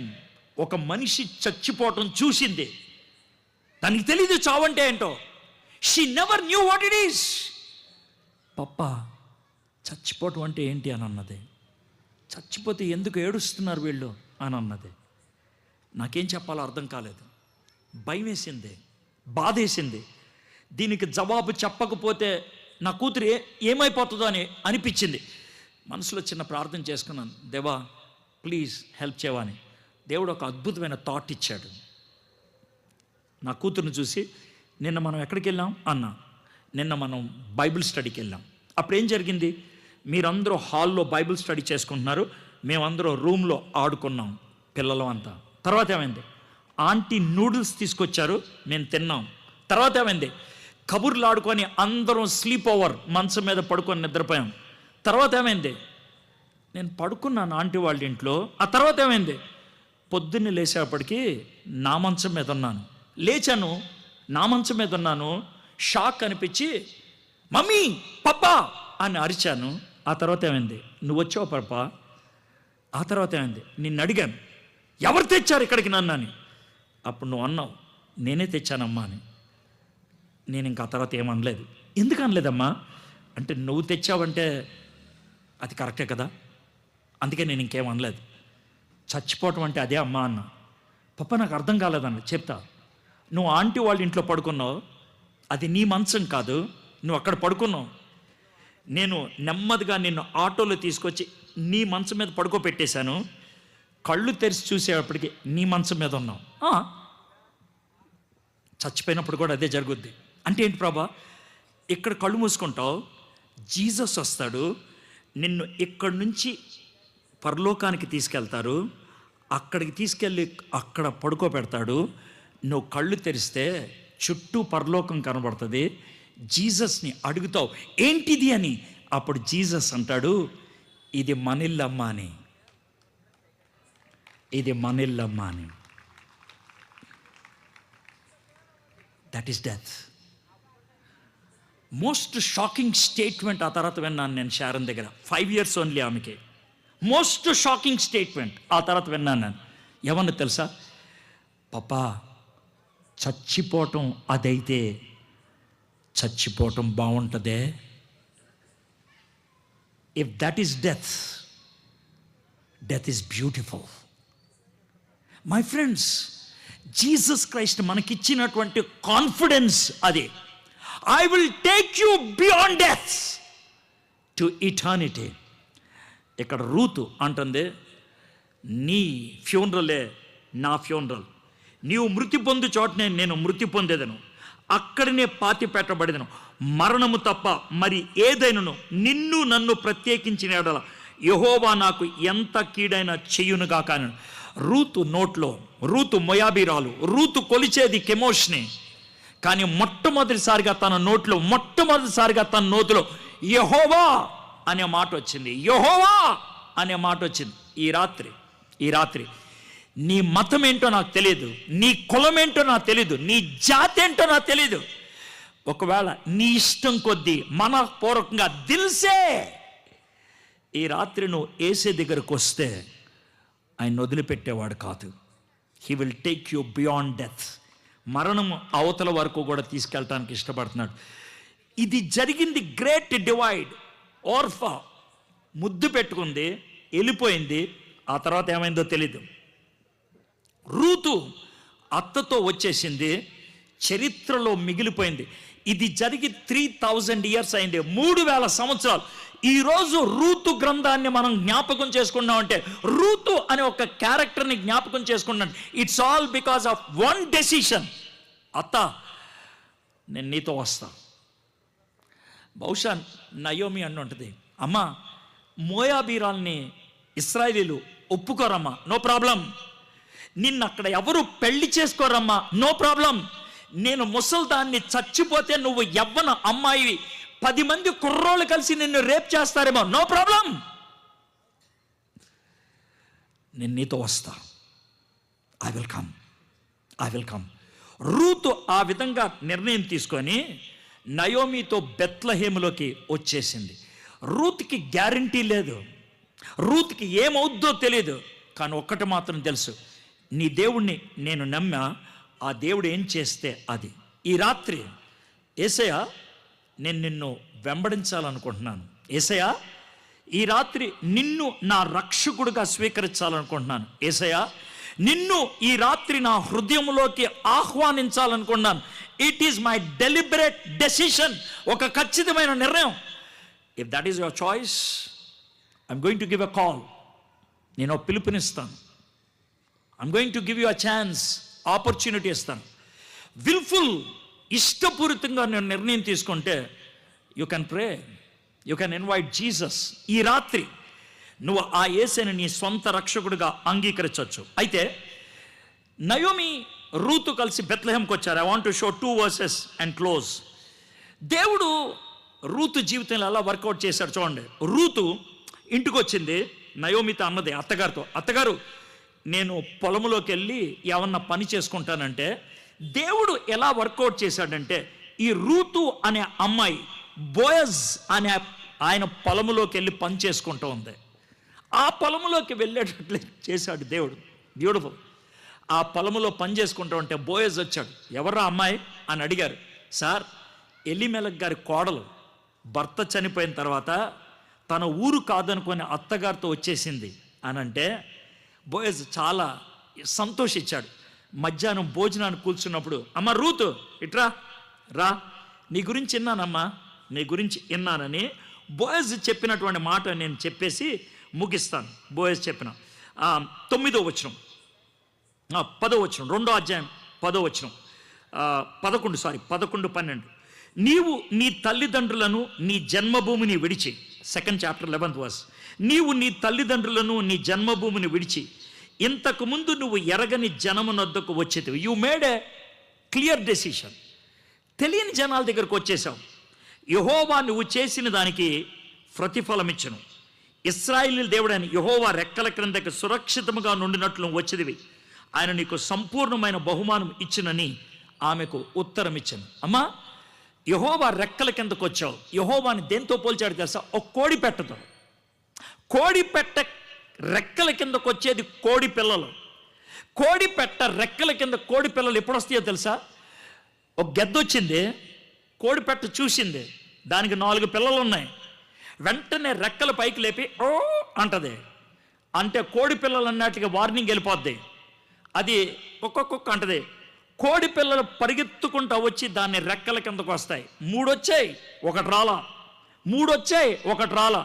ఒక మనిషి చచ్చిపోవటం చూసింది. దానికి తెలీదు చావంటే ఏంటో. She never knew what it is. పప్పా చచ్చిపోవటం అంటే ఏంటి అని అన్నది. చచ్చిపోతే ఎందుకు ఏడుస్తున్నారు వీళ్ళు అని అన్నది. నాకేం చెప్పాలో అర్థం కాలేదు. భయం వేసింది, బాధేసింది. దీనికి జవాబు చెప్పకపోతే నా కూతురు ఏమైపోతుందో అని అనిపించింది. మనసులో చిన్న ప్రార్థన చేసుకున్నాను, దేవా ప్లీజ్ హెల్ప్ చేయవని. దేవుడు ఒక అద్భుతమైన థాట్ ఇచ్చాడు. నా కూతురుని చూసి, నిన్న మనం ఎక్కడికి వెళ్ళాం అన్న. నిన్న మనం బైబిల్ స్టడీకి వెళ్ళాం. అప్పుడు ఏం జరిగింది? మీరందరూ హాల్లో బైబిల్ స్టడీ చేసుకుంటున్నారు, మేమందరూ రూమ్లో ఆడుకున్నాం పిల్లలు అంతా. తర్వాత ఏమైంది? ఆంటీ నూడిల్స్ తీసుకొచ్చారు, మేము తిన్నాం. తర్వాత ఏమైంది? కబుర్లు ఆడుకొని అందరం స్లీప్ ఓవర్, మంచం మీద పడుకొని నిద్రపోయాం. తర్వాత ఏమైంది? నేను పడుకున్నాను ఆంటీ వాళ్ళ ఇంట్లో. ఆ తర్వాత ఏమైంది? పొద్దున్నే లేచేపటికి నా మంచం మీద ఉన్నాను. లేచాను, నా మంచం మీద ఉన్నాను. షాక్ అనిపించి మమ్మీ పప్పా అని అరిచాను. ఆ తర్వాత ఏమైంది? నువ్వు వచ్చావు పాపా. ఆ తర్వాత ఏమైంది? నిన్ను అడిగాను, ఎవరు తెచ్చారు ఇక్కడికి నన్ను అని. అప్పుడు నువ్వు అన్నావు, నేనే తెచ్చానమ్మా అని. నేను ఇంకా ఆ తర్వాత ఏమనలేదు. ఎందుకు అనలేదమ్మా అంటే, నువ్వు తెచ్చావంటే అది కరెక్టే కదా, అందుకే నేను ఇంకేమనలేదు. చచ్చిపోవటం అంటే అదే అమ్మా అన్న. పప్ప నాకు అర్థం కాలేదన్న. చెప్తా, నువ్వు ఆంటీ వాళ్ళ ఇంట్లో పడుకున్నావు, అది నీ మంచం కాదు, నువ్వు అక్కడ పడుకున్నావు. నేను నెమ్మదిగా నిన్ను ఆటోలో తీసుకొచ్చి నీ మంచం మీద పడుకోబెట్టేశాను. కళ్ళు తెరిచి చూసేటప్పటికి నీ మంచం మీద ఉన్నావు. చచ్చిపోయినప్పుడు కూడా అదే జరుగుద్ది. అంటే ఏంటి ప్రభా? ఇక్కడ కళ్ళు మూసుకుంటావు, జీసస్ వస్తాడు, నిన్ను ఇక్కడి నుంచి పరలోకానికి తీసుకెళ్తారు, అక్కడికి తీసుకెళ్ళి అక్కడ పడుకోబెడతాడు. నువ్వు కళ్ళు తెరిస్తే చుట్టూ పరలోకం కనబడుతుంది. జీసస్ని అడుగుతావు ఏంటిది అని. అప్పుడు జీసస్ అంటాడు, ఇది మన ఇల్లమ్మా అని, ఇది మన ఇల్లమ్మా అని. That is death. Most shocking statement ఆ తర్వాత విన్నాను నేను షారన్ దగ్గర. 5 years ఓన్లీ ఆమెకి. మోస్ట్ షాకింగ్ స్టేట్మెంట్ ఆ తర్వాత విన్నాను నేను. ఏమన్నా తెలుసా? పాపా, చచ్చిపోవటం అదైతే చచ్చిపోవటం బాగుంటుందే. If that is death, death is beautiful. My friends, Jesus Christ మనకిచ్చినటువంటి కాన్ఫిడెన్స్ అది. I will take you beyond death to eternity. ఇక్కడ రూతు అంటుంది, నీ ఫ్యూనరలే నా ఫ్యూనరల్. నీవు మృతి పొందు చోటనే నేను మృతి పొందేదను, అక్కడనే పాతి పెట్టబడేదను. మరణము తప్ప మరి ఏదైనను నిన్ను నన్ను ప్రత్యేకించిన ఎడల యెహోవా నాకు ఎంత కీడైనా చెయ్యునుగా. కానీ రూతు నోట్లో, రూతు మొయాబీరాలు, రూతు కొలిచేది కెమోష్ని. కానీ మొట్టమొదటిసారిగా తన నోటిలో యెహోవా అనే మాట వచ్చింది. యెహోవా అనే మాట వచ్చింది. ఈ రాత్రి నీ మతం ఏంటో నాకు తెలియదు, నీ కులం ఏంటో నాకు తెలియదు, నీ జాతి ఏంటో నాకు తెలియదు. ఒకవేళ నీ ఇష్టం కొద్దీ మనపూర్వకంగా దిల్సే ఈ రాత్రి నువ్వు యేసే దగ్గరకు వస్తే ఆయన వదిలిపెట్టేవాడు కాదు. He will take you beyond death. మరణం అవతల వరకు కూడా తీసుకెళ్ళటానికి ఇష్టపడుతున్నాడు. ఇది జరిగింది గ్రేట్ డివైడ్. ఓర్ఫా ముద్దు పెట్టుకుంది, వెళ్ళిపోయింది. ఆ తర్వాత ఏమైందో తెలీదు. రూతు అత్తతో వచ్చేసింది, చరిత్రలో మిగిలిపోయింది. ఇది జరిగి 3000 years అయింది, 3000 సంవత్సరాలు. ఈరోజు రూతు గ్రంథాన్ని మనం జ్ఞాపకం చేసుకున్నాం అంటే, రూతు అనే ఒక క్యారెక్టర్ని జ్ఞాపకం చేసుకున్నాం. It's all because of one decision. అత్త, నేను నీతో వస్తా. బహుశా నయోమి అని ఉంటుంది, అమ్మా మోయాబీరాల్ని ఇశ్రాయేలీలు ఒప్పుకోరమ్మా, నో ప్రాబ్లం. నిన్ను అక్కడ ఎవరు పెళ్లి చేసుకోరమ్మా, నో ప్రాబ్లం. నేను ముసల్దాన్ని, చచ్చిపోతే నువ్వు యవ్వన అమ్మాయి, 10 మంది కుర్రోళ్ళు కలిసి నిన్ను రేప్ చేస్తారేమో, నో ప్రాబ్లం. నేను నీతో వస్తా. I will come. రూతు ఆ విధంగా నిర్ణయం తీసుకొని నయోమితో బెత్లెహేములోకి వచ్చేసింది. రూత్కి గ్యారంటీ లేదు, రూత్కి ఏమవుద్దో తెలియదు. కానీ ఒక్కటి మాత్రం తెలుసు, నీ దేవుణ్ణి నేను నమ్మా, ఆ దేవుడు ఏం చేస్తే అది. ఈ రాత్రి యేసయ్యా, నేను నిన్ను వెంబడించాలనుకుంటున్నాను. యేసయ్యా, ఈ రాత్రి నిన్ను నా రక్షకుడిగా స్వీకరించాలనుకుంటున్నాను. యేసయ్యా, నిన్ను ఈ రాత్రి నా హృదయంలోకి ఆహ్వానించాలనుకున్నాను. It is my deliberate decision. ఒక ఖచ్చితమైన నిర్ణయం. If that is your choice, I'm going to give a call. నేను పిలుపునిస్తాను. I'm going to give you a chance, opportunity ఇస్తాను. విల్ఫుల్, ఇష్టపూరితంగా నేను నిర్ణయం తీసుకుంటే, you can pray, you can invite Jesus. ఈ రాత్రి నువ్వు ఆ యేసుని నీ సొంత రక్షకుడిగా అంగీకరించవచ్చు. అయితే నయోమి, రూతు కలిసి బెత్లెహేంకి వచ్చారు. I want to show 2 verses and close. దేవుడు రూతు జీవితంలో ఎలా వర్కౌట్ చేశాడు చూడండి. రూతు ఇంటికి వచ్చింది, నయోమితో అన్నది అత్తగారితో, అత్తగారు నేను పొలంలోకి వెళ్ళి ఏమన్నా పని చేసుకుంటానంటే, దేవుడు ఎలా వర్కౌట్ చేశాడంటే, ఈ రూతు అనే అమ్మాయి బోయజ్ అనే ఆయన పొలంలోకి వెళ్ళి పని చేసుకుంటూ ఉంది. ఆ పొలంలోకి వెళ్ళేటట్లు చేశాడు దేవుడు. బ్యూటిఫుల్. ఆ పొలంలో పని చేసుకుంటూ ఉంటే బోయజ్ వచ్చాడు. ఎవర్రా అమ్మాయి అని అడిగారు. సార్, ఎలిమెలక్ గారి కోడలు భర్త చనిపోయిన తర్వాత తన ఊరు కాదనుకొని అత్తగారితో వచ్చేసింది అని అంటే, బోయజ్ చాలా సంతోషించాడు. మధ్యాహ్నం భోజనాన్ని కూర్చున్నప్పుడు, అమ్మ రూతు ఇట్రా రా, నీ గురించి విన్నానమ్మా, నీ గురించి విన్నానని బోయజ్ చెప్పినటువంటి మాట నేను చెప్పేసి ముగిస్తాను. బోయజ్ చెప్పిన 9వ వచనం, 10వ వచనం, 2వ అధ్యాయం 10వ వచనం, 11, 12. నీవు నీ తల్లిదండ్రులను నీ జన్మభూమిని విడిచి, 2nd chapter 11th verse, నీవు నీ తల్లిదండ్రులను నీ జన్మభూమిని విడిచి ఇంతకు ముందు నువ్వు ఎరగని జనమునొద్దకు వచ్చేది. You made A clear decision. తెలియని జనాల దగ్గరకు వచ్చేసావు. యెహోవా నువ్వు చేసిన దానికి ప్రతిఫలం ఇచ్చును. ఇశ్రాయేలు దేవుడని యెహోవా రెక్కల క్రిందకి సురక్షితముగా నుండినట్లు వచ్చేదివి. ఆయన నీకు సంపూర్ణమైన బహుమానం ఇచ్చినని ఆమెకు ఉత్తరం ఇచ్చాను, అమ్మా యెహోవా రెక్కల కిందకు వచ్చావు. యెహోవాని దేంతో పోల్చాడు తెలుసా? ఒక కోడి పెట్టతో. కోడి పెట్ట రెక్కల కిందకు వచ్చేది కోడి పిల్లలు. కోడి పెట్ట రెక్కల కింద కోడి పిల్లలు ఎప్పుడు వస్తాయో తెలుసా? ఒక గెద్ద వచ్చింది, కోడి పెట్ట చూసింది, దానికి 4 పిల్లలు ఉన్నాయి. వెంటనే రెక్కల పైకి లేపి ఓ అంటది. అంటే కోడి పిల్లలు అన్నట్టుగా వార్నింగ్ వెళ్ళిపోద్ది. అది కుక్క అంటది. కోడి పిల్లలు పరిగెత్తుకుంటూ వచ్చి దాన్ని రెక్కల కిందకు వస్తాయి. 3 వచ్చాయి, 1 రాలా. 3 వచ్చాయి, 1 రాలా.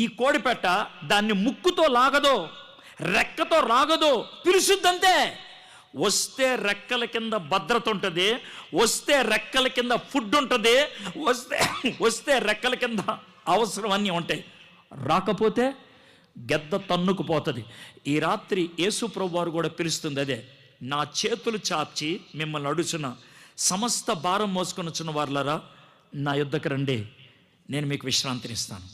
ఈ కోడి పెట్ట దాన్ని ముక్కుతో లాగదో, రెక్కతో రాగదో, పిలుసుద్దంతే. వస్తే రెక్కల కింద భద్రత ఉంటుంది, వస్తే రెక్కల కింద ఫుడ్ ఉంటుంది, వస్తే రెక్కల కింద అవసరం అన్నీ ఉంటాయి. రాకపోతే గెద్ద తన్నుకుపోతుంది. ఈ రాత్రి యేసు ప్రభు వారు కూడా పిలుస్తుంది అదే, నా చేతులు చాచి మిమ్మల్ని అడుచున్న సమస్త భారం మోసుకొనిచున్న వారులారా నా యుద్ధకు రండి, నేను మీకు విశ్రాంతిని ఇస్తాను.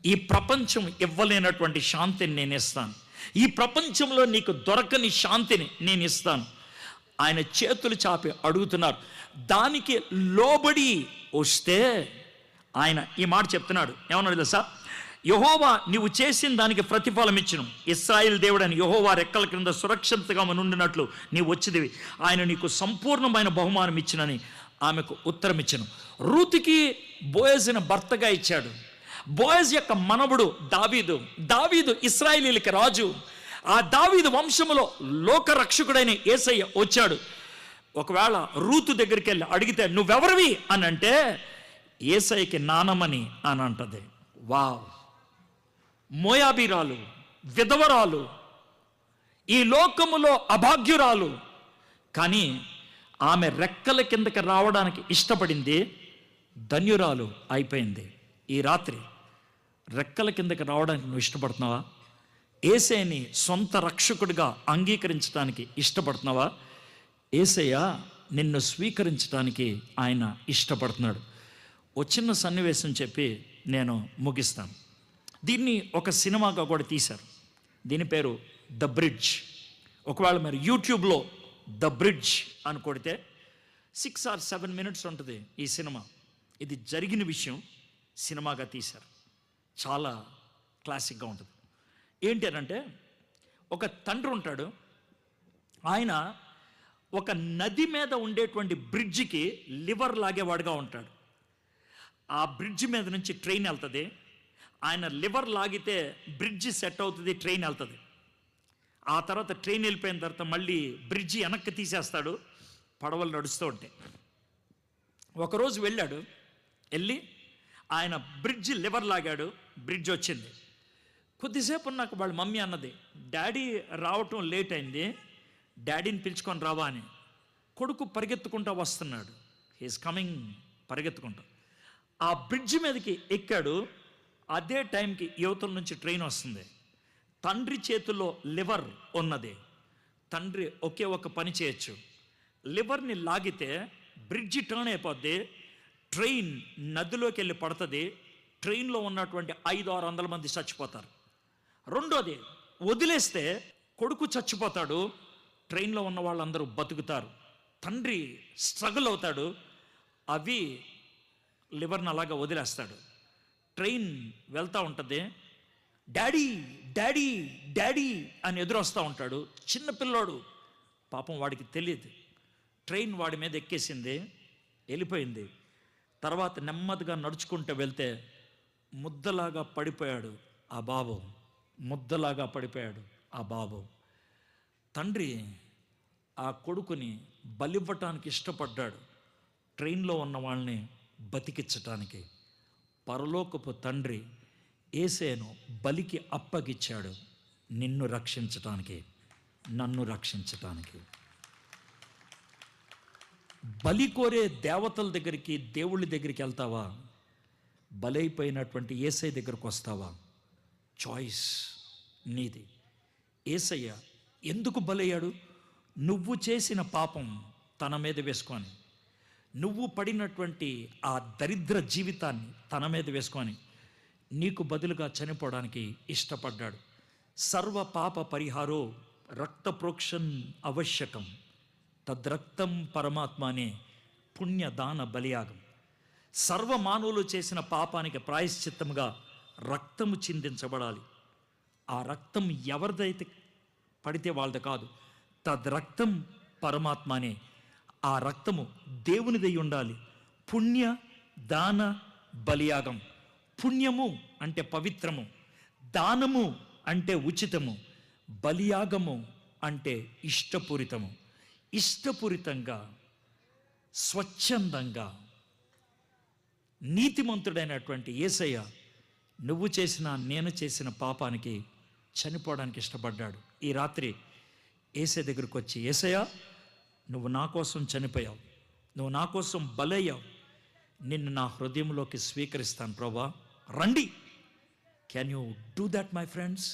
ఈ ప్రపంచం ఇవ్వలేనటువంటి శాంతిని నేను ఇస్తాను. ఈ ప్రపంచంలో నీకు దొరకని శాంతిని నేను ఇస్తాను. ఆయన చేతులు చాపి అడుగుతున్నారు. దానికి లోబడి వస్తే ఆయన ఈ మాట చెప్తున్నాడు. ఏమన్నాడు తెలుసా? యెహోవా నీవు చేసిన దానికి ప్రతిఫలం ఇచ్చును. ఇశ్రాయేలు దేవుడని యెహోవా రెక్కల క్రింద సురక్షితంగా నుండినట్లు నీవు వచ్చిదివి. ఆయన నీకు సంపూర్ణమైన బహుమానం ఇచ్చినని ఆమెకు ఉత్తరం ఇచ్చెను. రూతుకి బోయజును భర్తగా ఇచ్చాడు. బోయజ్ యొక్క మనవడు దావీదు ఇశ్రాయేలీయులకి రాజు. ఆ దావీదు వంశములో లోకరక్షకుడైన యేసయ్య వచ్చాడు. ఒకవేళ రూతు దగ్గరికి వెళ్ళి అడిగితే నువ్వెవరివి అని అంటే యేసయ్యకి నానమని అని అంటది. వావ్! మోయాబీరాలు, విధవరాలు, ఈ లోకములో అభాగ్యురాలు, కానీ ఆమె రెక్కల కిందకి రావడానికి ఇష్టపడింది, ధన్యురాలు అయిపోయింది. ఈ రాత్రి రెక్కల కిందకి రావడానికి నువ్వు ఇష్టపడుతున్నావా? యేసయ్యని సొంత రక్షకుడిగా అంగీకరించడానికి ఇష్టపడుతున్నావా? యేసయ్య నిన్ను స్వీకరించడానికి ఆయన ఇష్టపడుతున్నాడు. ఓ చిన్న సన్నివేశం చెప్పి నేను ముగిస్తాను. దీన్ని ఒక సినిమాగా కూడా తీశారు. దీని పేరు ద బ్రిడ్జ్. ఒకవేళ మీరు యూట్యూబ్లో ద బ్రిడ్జ్ అని కొడితే 6 or 7 minutes ఉంటుంది ఈ సినిమా. ఇది జరిగిన విషయం సినిమాగా తీశారు. చాలా క్లాసిక్గా ఉంటుంది. ఏంటి అని అంటే, ఒక తండ్రి ఉంటాడు. ఆయన ఒక నది మీద ఉండేటువంటి బ్రిడ్జికి లివర్ లాగేవాడుగా ఉంటాడు. ఆ బ్రిడ్జ్ మీద నుంచి ట్రైన్ వెళ్తుంది. ఆయన లివర్ లాగితే బ్రిడ్జి సెట్ అవుతుంది, ట్రైన్ వెళ్తుంది. ఆ తర్వాత ట్రైన్ వెళ్ళిపోయిన తర్వాత మళ్ళీ బ్రిడ్జి వెనక్కి తీసేస్తాడు, పడవలు నడుస్తూ ఉంటాయి. ఒకరోజు వెళ్ళి ఆయన బ్రిడ్జి లివర్ లాగాడు, బ్రిడ్జ్ వచ్చింది. కొద్దిసేపు నాకు వాళ్ళ మమ్మీ అన్నది, డాడీ రావటం లేట్ అయింది, డాడీని పిలుచుకొని రావా అని. కొడుకు పరిగెత్తుకుంటూ వస్తున్నాడు, హీఈస్ కమింగ్ పరిగెత్తుకుంటా. ఆ బ్రిడ్జ్ మీదకి ఎక్కాడు. అదే టైంకి యువతల నుంచి ట్రైన్ వస్తుంది. తండ్రి చేతుల్లో లివర్ ఉన్నది. తండ్రి ఒకే ఒక పని చేయొచ్చు, లివర్ని లాగితే బ్రిడ్జి టర్న్ అయిపోద్ది, ట్రైన్ నదిలోకి వెళ్ళి పడుతుంది, ట్రైన్లో ఉన్నటువంటి 500-600 మంది చచ్చిపోతారు. రెండోది, వదిలేస్తే కొడుకు చచ్చిపోతాడు, ట్రైన్లో ఉన్న వాళ్ళందరూ బతుకుతారు. తండ్రి స్ట్రగుల్ అవుతాడు, అవి లివర్ని అలాగా వదిలేస్తాడు. ట్రైన్ వెళ్తూ ఉంటుంది, డాడీ డాడీ డాడీ అని ఎదురొస్తూ ఉంటాడు. చిన్నపిల్లోడు పాపం, వాడికి తెలియదు. ట్రైన్ వాడి మీద ఎక్కేసింది, వెళ్ళిపోయింది. తర్వాత నెమ్మదిగా నడుచుకుంటూ వెళ్తే ముద్దలాగా పడిపోయాడు ఆ బాబు, ముద్దలాగా పడిపోయాడు ఆ బాబు. తండ్రి ఆ కొడుకుని బలివ్వటానికి ఇష్టపడ్డాడు, ట్రైన్లో ఉన్న వాళ్ళని బతికించటానికి. పరలోకపు తండ్రి యేసేను బలికి అప్పగిచ్చాడు, నిన్ను రక్షించటానికి, నన్ను రక్షించటానికి. బలి కోరే దేవతల దగ్గరికి, దేవుళ్ళ దగ్గరికి వెళ్తావా? బలైపోయినటువంటి యేసయ్య దగ్గరకు వస్తావా? చాయిస్ నీది. యేసయ్య ఎందుకు బలయ్యాడు? నువ్వు చేసిన పాపం తన మీద వేసుకొని, నువ్వు పడినటువంటి ఆ దరిద్ర జీవితాన్ని తన మీద వేసుకొని నీకు బదులుగా చనిపోవడానికి ఇష్టపడ్డాడు. సర్వ పాప పరిహారో రక్త ప్రోక్షన్ ఆవశ్యకం. తద్రక్తం పరమాత్మ అనే పుణ్యదాన బలియాగం. సర్వ మానవులు చేసిన పాపానికి ప్రాయశ్చిత్తముగా రక్తము చిందించబడాలి. ఆ రక్తం ఎవరిదైతే పడితే వాళ్ళది కాదు, తద్రక్తం పరమాత్మ అనే ఆ రక్తము దేవునిదై ఉండాలి. పుణ్య దాన బలియాగం. పుణ్యము అంటే పవిత్రము, దానము అంటే ఉచితము, బలియాగము అంటే ఇష్టపూరితము. ఇష్టపూరితంగా, స్వచ్ఛందంగా నీతిమంతుడైనటువంటి యేసయ్య నువ్వు చేసిన నేను చేసిన పాపానికి చనిపోవడానికి ఇష్టపడ్డాడు. ఈ రాత్రి యేసయ్య దగ్గరికి వచ్చి, యేసయ్య నువ్వు నా కోసం చనిపోయావు, నువ్వు నా కోసం బలయ్యావు, నిన్ను నా హృదయంలోకి స్వీకరిస్తాను ప్రభా, రండి. Can you do that my friends?